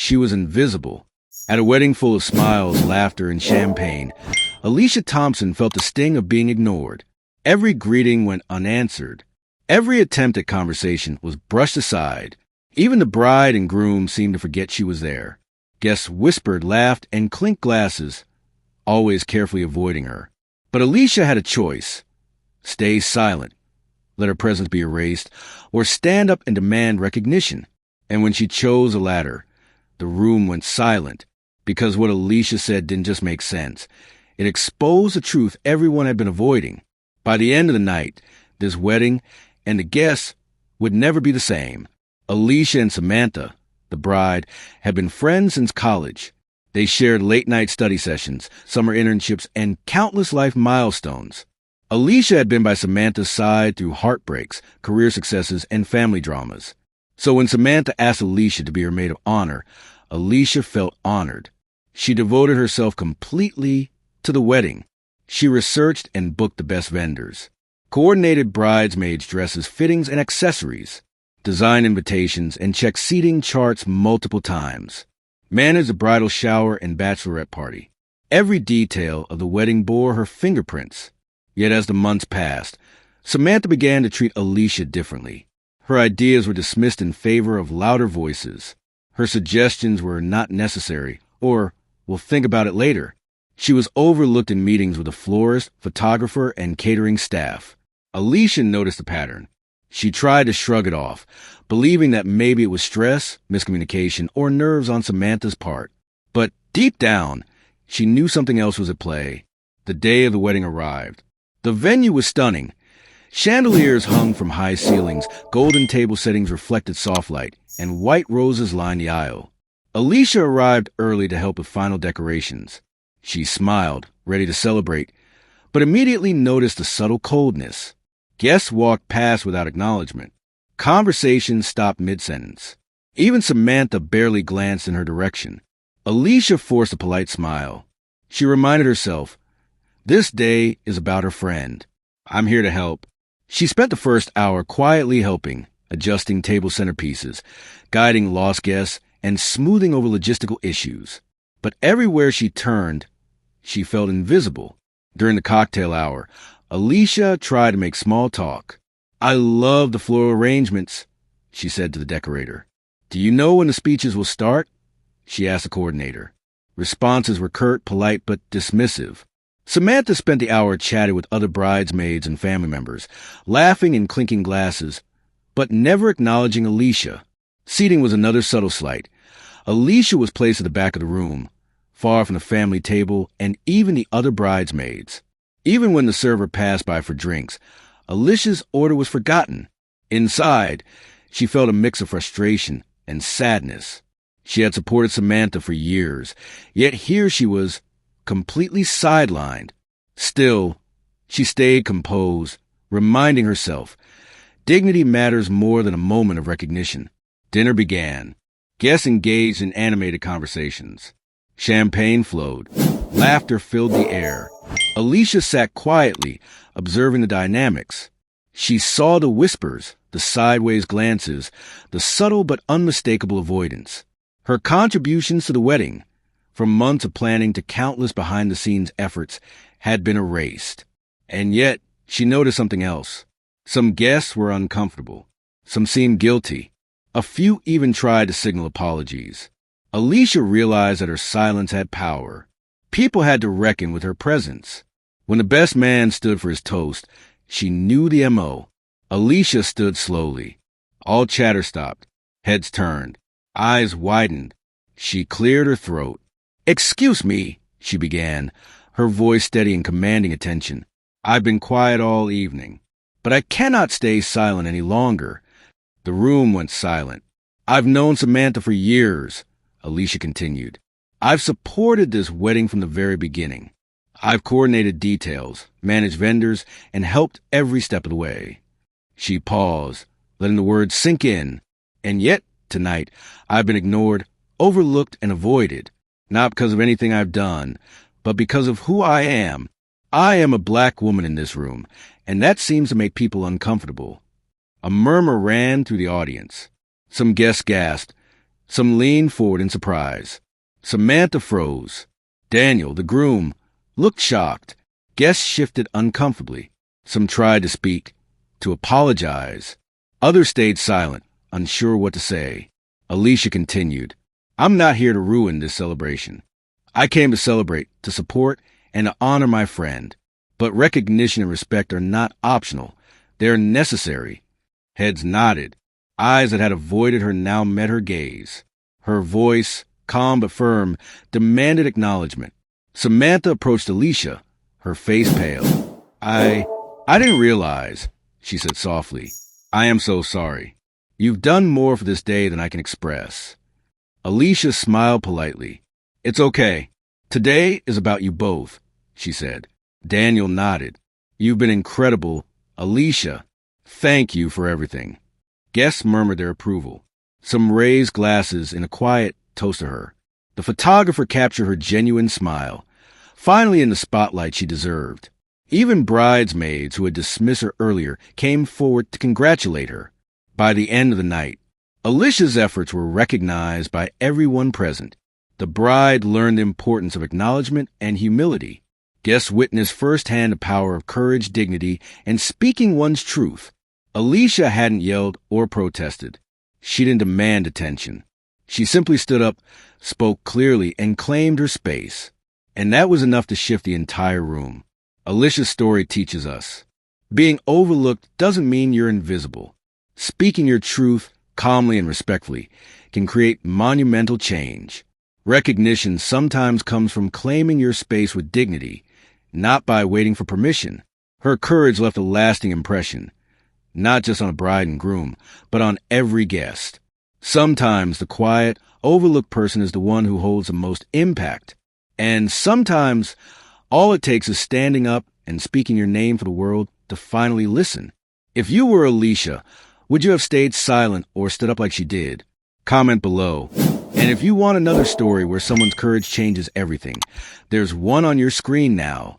She was invisible. At a wedding full of smiles, laughter, and champagne, Alicia Thompson felt the sting of being ignored. Every greeting went unanswered. Every attempt at conversation was brushed aside. Even the bride and groom seemed to forget she was there. Guests whispered, laughed, and clinked glasses, always carefully avoiding her. But Alicia had a choice. Stay silent, let her presence be erased, or stand up and demand recognition. And when she chose the latter, the room went silent, because what Alicia said didn't just make sense. It exposed the truth everyone had been avoiding. By the end of the night, this wedding and the guests would never be the same. Alicia and Samantha, the bride, had been friends since college. They shared late-night study sessions, summer internships, and countless life milestones. Alicia had been by Samantha's side through heartbreaks, career successes, and family dramas. So when Samantha asked Alicia to be her maid of honor, Alicia felt honored. She devoted herself completely to the wedding. She researched and booked the best vendors, coordinated bridesmaids' dresses, fittings, and accessories, designed invitations, and checked seating charts multiple times, managed the bridal shower and bachelorette party. Every detail of the wedding bore her fingerprints. Yet as the months passed, Samantha began to treat Alicia differently. Her ideas were dismissed in favor of louder voices. Her suggestions were not necessary, or, we'll think about it later. She was overlooked in meetings with a florist, photographer, and catering staff. Alicia noticed the pattern. She tried to shrug it off, believing that maybe it was stress, miscommunication, or nerves on Samantha's part. But deep down, she knew something else was at play. The day of the wedding arrived. The venue was stunning. Chandeliers hung from high ceilings, golden table settings reflected soft light, and white roses lined the aisle. Alicia arrived early to help with final decorations. She smiled, ready to celebrate, but immediately noticed a subtle coldness. Guests walked past without acknowledgement. Conversations stopped mid-sentence. Even Samantha barely glanced in her direction. Alicia forced a polite smile. She reminded herself, this day is about her friend. I'm here to help. She spent the first hour quietly helping, adjusting table centerpieces, guiding lost guests, and smoothing over logistical issues. But everywhere she turned, she felt invisible. During the cocktail hour, Alicia tried to make small talk. I love the floral arrangements, she said to the decorator. Do you know when the speeches will start? She asked the coordinator. Responses were curt, polite, but dismissive. Samantha spent the hour chatting with other bridesmaids and family members, laughing and clinking glasses, but never acknowledging Alicia. Seating was another subtle slight. Alicia was placed at the back of the room, far from the family table and even the other bridesmaids. Even when the server passed by for drinks, Alicia's order was forgotten. Inside, she felt a mix of frustration and sadness. She had supported Samantha for years, yet here she was, completely sidelined. Still, she stayed composed, reminding herself, dignity matters more than a moment of recognition. Dinner began. Guests engaged in animated conversations. Champagne flowed. Laughter filled the air. Alicia sat quietly, observing the dynamics. She saw the whispers, the sideways glances, the subtle but unmistakable avoidance. Her contributions to the wedding, from months of planning to countless behind-the-scenes efforts, had been erased. And yet, she noticed something else. Some guests were uncomfortable. Some seemed guilty. A few even tried to signal apologies. Alicia realized that her silence had power. People had to reckon with her presence. When the best man stood for his toast, she knew the M.O. Alicia stood slowly. All chatter stopped. Heads turned. Eyes widened. She cleared her throat. "Excuse me," she began, her voice steady and commanding attention. "I've been quiet all evening, but I cannot stay silent any longer." The room went silent. "I've known Samantha for years," Alicia continued. "I've supported this wedding from the very beginning. I've coordinated details, managed vendors, and helped every step of the way." She paused, letting the words sink in. "And yet, tonight, I've been ignored, overlooked, and avoided. Not because of anything I've done, but because of who I am. I am a black woman in this room, and that seems to make people uncomfortable." A murmur ran through the audience. Some guests gasped, Some leaned forward in surprise. Samantha froze. Daniel, the groom, looked shocked. Guests shifted uncomfortably. Some tried to speak, to apologize. Others stayed silent, unsure what to say. Alicia continued, I'm not here to ruin this celebration. I came to celebrate, to support, and to honor my friend. But recognition and respect are not optional. They're necessary. Heads nodded. Eyes that had avoided her now met her gaze. Her voice, calm but firm, demanded acknowledgement. Samantha approached Alicia, her face pale. I didn't realize, she said softly. I am so sorry. You've done more for this day than I can express. Alicia smiled politely. It's okay. Today is about you both, she said. Daniel nodded. You've been incredible. Alicia, thank you for everything. Guests murmured their approval. Some raised glasses in a quiet toast to her. The photographer captured her genuine smile, finally in the spotlight she deserved. Even bridesmaids who had dismissed her earlier came forward to congratulate her. By the end of the night, Alicia's efforts were recognized by everyone present. The bride learned the importance of acknowledgement and humility. Guests witnessed firsthand the power of courage, dignity, and speaking one's truth. Alicia hadn't yelled or protested. She didn't demand attention. She simply stood up, spoke clearly, and claimed her space. And that was enough to shift the entire room. Alicia's story teaches us. Being overlooked doesn't mean you're invisible. Speaking your truth calmly and respectfully can create monumental change. Recognition sometimes comes from claiming your space with dignity, not by waiting for permission. Her courage left a lasting impression, not just on a bride and groom, but on every guest. Sometimes the quiet, overlooked person is the one who holds the most impact. And sometimes all it takes is standing up and speaking your name for the world to finally listen. If you were Alicia, would you have stayed silent or stood up like she did? Comment below. And if you want another story where someone's courage changes everything, there's one on your screen now.